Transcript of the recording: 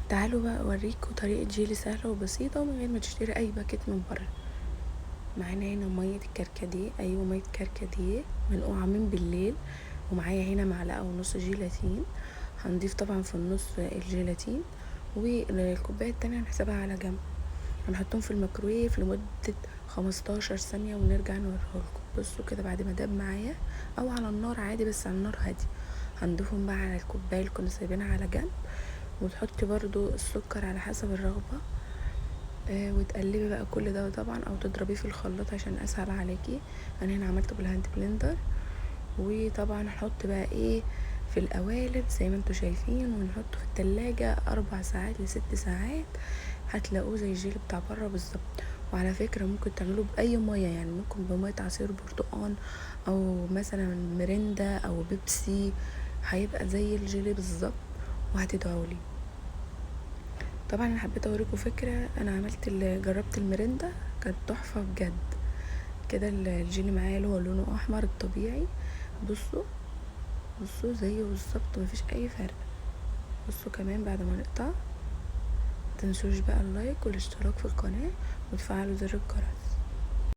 تعالوا بقى اوريكم طريقة جيلي سهلة وبسيطة ومن غير ما تشتري اي باكيت من بره. معانا هنا مية الكركديه، ايوه مية كركديه منقوعة من بالليل، ومعايا هنا معلقة ونص جيلاتين. هنضيف طبعا في النص الجيلاتين، والكوباية التانية هنحسبها على جنب. هنحطهم في الميكرويف لمدة 15 ثانية ونرجع نوريهولكم. بصوا كده بعد ما داب معايا، او على النار عادي بس على النار هادية. هنضيفهم بقى على الكوباية اللي كنا سايبينها على جنب، وتحطي برضو السكر على حسب الرغبة. وتقلبي بقى كل ده طبعا، او تضربيه في الخلاط عشان اسهل عليكي. انا هنا عملته بالهاند بلندر. وطبعا هنحط بقى ايه في القوالب زي ما انتوا شايفين، ونحطه في التلاجة 4 ساعات ل6 ساعات. هتلاقوه زي الجيل بتاع بره بالظبط. وعلى فكرة ممكن تعملوه بأي مية، يعني ممكن بمية عصير برتقال، أو مثلا مريندا أو بيبسي، هيبقى زي الجيلي بالظبط. وهتدعولي. طبعا انا حبيت اوريكم فكرة، انا عملت جربت المريندا، كانت تحفة بجد. كده الجيلي معايا اللي هو لونه احمر الطبيعي. بصوا، بصوا زيه بالظبط، مفيش اي فرق. بصوا كمان بعد ما نقطع، متنسوش بقى اللايك والاشتراك في القناة وتفعلوا زر الجرس.